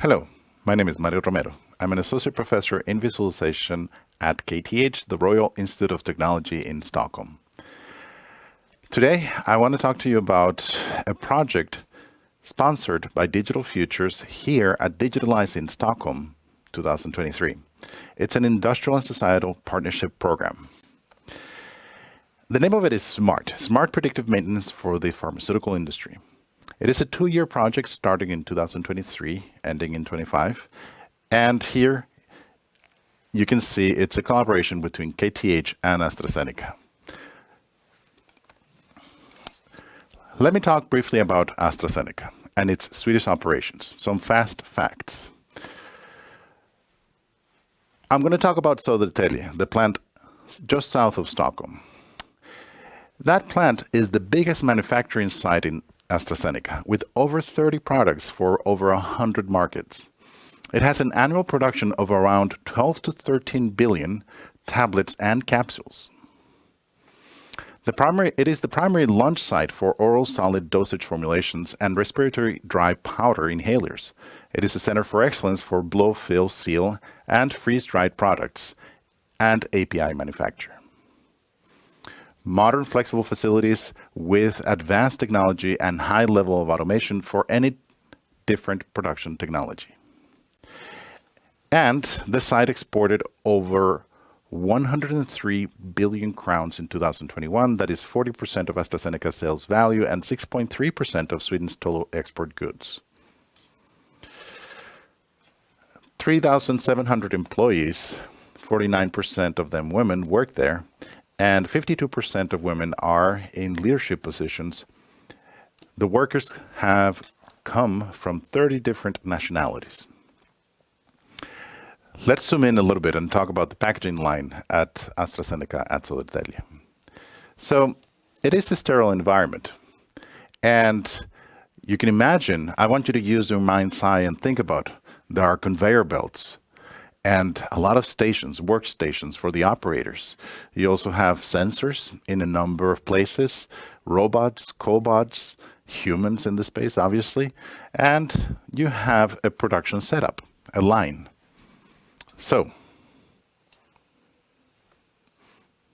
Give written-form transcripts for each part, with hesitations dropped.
Hello, my name is Mario Romero. I'm an associate professor in visualization at KTH, the Royal Institute of Technology in Stockholm. Today, I want to talk to you about a project sponsored by Digital Futures here at Digitalized in Stockholm 2023. It's an industrial and societal partnership program. The name of it is Smart Predictive Maintenance for the Pharmaceutical Industry. It is a 2-year project starting in 2023, ending in 25. And here you can see it's a collaboration between KTH and AstraZeneca. Let me talk briefly about AstraZeneca and its Swedish operations. Some fast facts. I'm going to talk about Södertälje, the plant just south of Stockholm. That plant is the biggest manufacturing site in AstraZeneca, with over 30 products for over 100 markets. It has an annual production of around 12 to 13 billion tablets and capsules. It is the primary launch site for oral solid dosage formulations and respiratory dry powder inhalers. It is a center for excellence for blow, fill, seal, and freeze-dried products and API manufacture. Modern flexible facilities with advanced technology and high level of automation for any different production technology. And the site exported over 103 billion crowns in 2021. That is 40% of AstraZeneca's sales value and 6.3% of Sweden's total export goods. 3,700 employees, 49% of them women, work there. And 52% of women are in leadership positions. The workers have come from 30 different nationalities. Let's zoom in a little bit and talk about the packaging line at AstraZeneca at Södertälje. So it is a sterile environment. And you can imagine, I want you to use your mind's eye and think about there are conveyor belts and a lot of stations, workstations for the operators. You also have sensors in a number of places, robots, cobots, humans in the space, obviously, and you have a production setup, a line. So,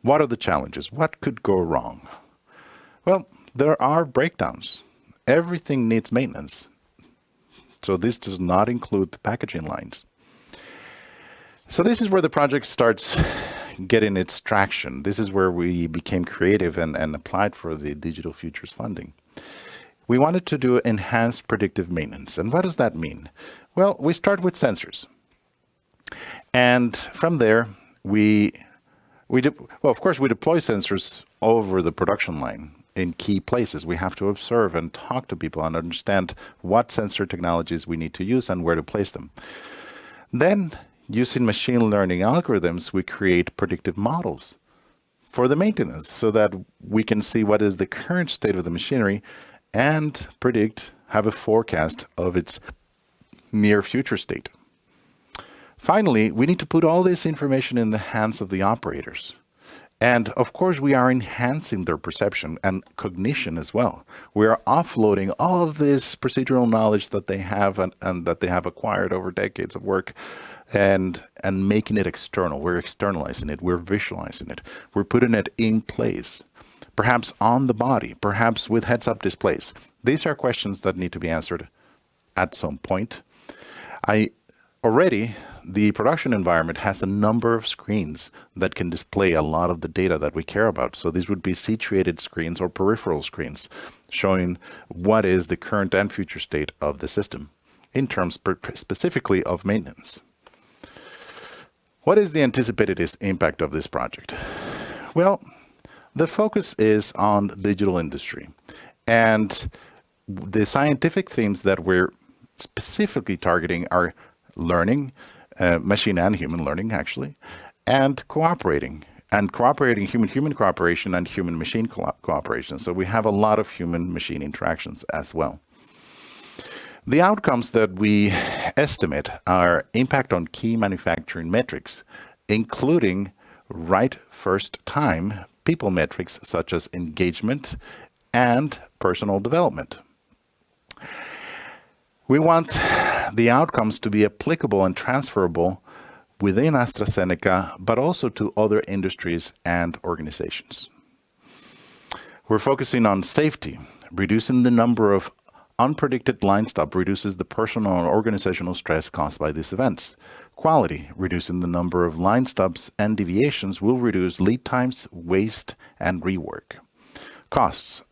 what are the challenges? What could go wrong? Well, there are breakdowns. Everything needs maintenance. So this does not include the packaging lines. So this is where the project starts getting its traction. This is where we became creative and applied for the Digital Futures funding. We wanted to do enhanced predictive maintenance. And what does that mean? Well, we start with sensors. And from there, of course, we deploy sensors over the production line in key places. We have to observe and talk to people and understand what sensor technologies we need to use and where to place them. Then, using machine learning algorithms, we create predictive models for the maintenance so that we can see what is the current state of the machinery and have a forecast of its near future state. Finally, we need to put all this information in the hands of the operators. And of course, we are enhancing their perception and cognition as well. We are offloading all of this procedural knowledge that they have and that they have acquired over decades of work and making it external. We're externalizing it. We're visualizing it. We're putting it in place, perhaps on the body, perhaps with heads-up displays. These are questions that need to be answered at some point. Already, the production environment has a number of screens that can display a lot of the data that we care about. So these would be situated screens or peripheral screens showing what is the current and future state of the system in terms specifically of maintenance. What is the anticipated impact of this project? Well, the focus is on digital industry, and the scientific themes that we're specifically targeting are learning, machine and human learning actually, and cooperating human-human cooperation and human-machine cooperation. So we have a lot of human-machine interactions as well. The outcomes that we estimate are impact on key manufacturing metrics, including right first time people metrics such as engagement and personal development. We want the outcomes to be applicable and transferable within AstraZeneca, but also to other industries and organizations. We're focusing on safety. Reducing the number of unpredicted line stops reduces the personal and organizational stress caused by these events. Quality. Reducing the number of line stops and deviations will reduce lead times, waste, and rework. Costs.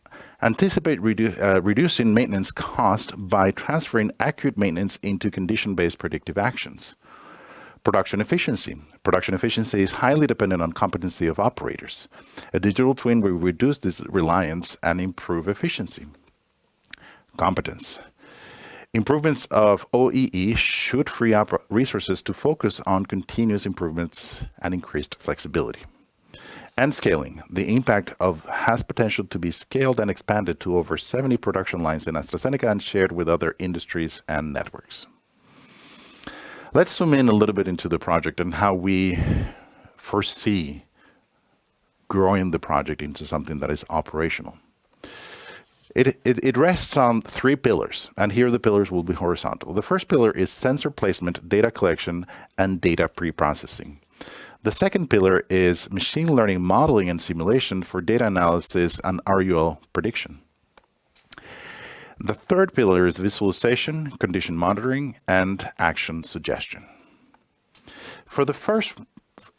Anticipate reducing maintenance cost by transferring accurate maintenance into condition-based predictive actions. Production efficiency. Production efficiency is highly dependent on competency of operators. A digital twin will reduce this reliance and improve efficiency. Competence. Improvements of OEE should free up resources to focus on continuous improvements and increased flexibility. And scaling. The impact has potential to be scaled and expanded to over 70 production lines in AstraZeneca and shared with other industries and networks. Let's zoom in a little bit into the project and how we foresee growing the project into something that is operational. It rests on 3 pillars, and here the pillars will be horizontal. The first pillar is sensor placement, data collection, and data pre-processing. The second pillar is machine learning modeling and simulation for data analysis and RUL prediction. The third pillar is visualization, condition monitoring, and action suggestion. For the first,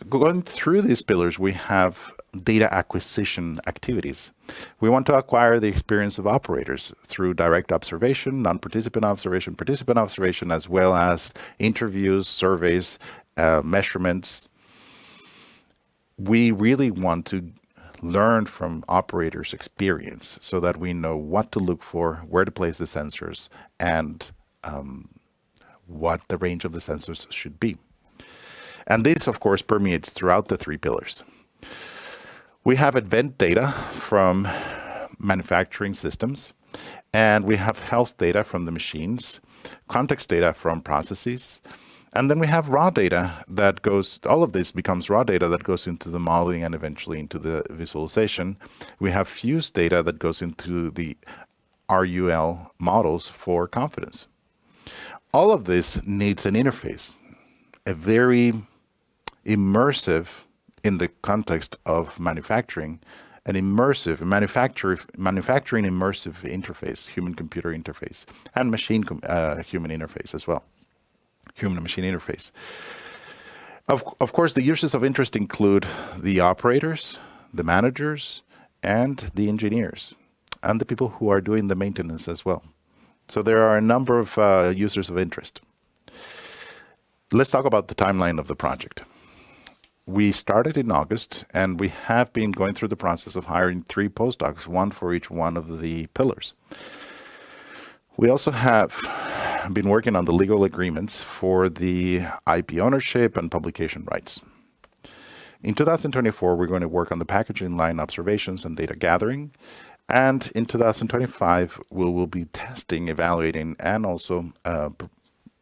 going through these pillars, we have data acquisition activities. We want to acquire the experience of operators through direct observation, non-participant observation, participant observation, as well as interviews, surveys, measurements. We really want to learn from operators' experience so that we know what to look for, where to place the sensors, and what the range of the sensors should be. And this, of course, permeates throughout the 3 pillars. We have event data from manufacturing systems, and we have health data from the machines, context data from processes, and then we have raw data that goes, all of this becomes raw data that goes into the modeling and eventually into the visualization. We have fused data that goes into the RUL models for confidence. All of this needs an interface, a very immersive, in the context of manufacturing, an immersive, manufacturing immersive interface, human-computer interface, and human interface as well. Human-machine interface. Of course, the uses of interest include the operators, the managers, and the engineers, and the people who are doing the maintenance as well. So there are a number of users of interest. Let's talk about the timeline of the project. We started in August, and we have been going through the process of hiring 3 postdocs, 1 for each one of the pillars. We also have been working on the legal agreements for the IP ownership and publication rights. In 2024, we're going to work on the packaging line observations and data gathering. And in 2025, we will be testing, evaluating, and also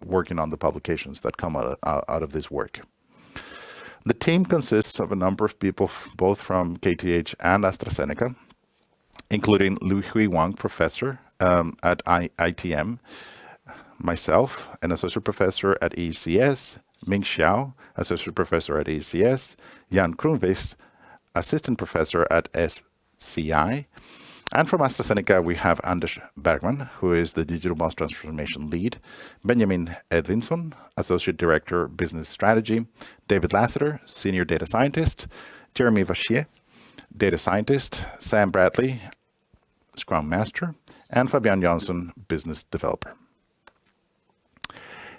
working on the publications that come out of this work. The team consists of a number of people, both from KTH and AstraZeneca, including Lui-Hui Wang, professor at ITM, myself, an associate professor at ECS, Ming Xiao, associate professor at ECS, Jan Kronqvist, assistant professor at SCI, and from AstraZeneca, we have Anders Bergman, who is the Digital Boss Transformation Lead, Benjamin Edvinsson, Associate Director, Business Strategy, David Lasseter, Senior Data Scientist, Jeremy Vachier, Data Scientist, Sam Bradley, Scrum Master, and Fabian Johnson, Business Developer.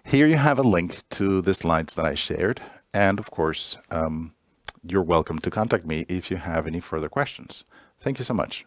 Here you have a link to the slides that I shared, and of course, you're welcome to contact me if you have any further questions. Thank you so much.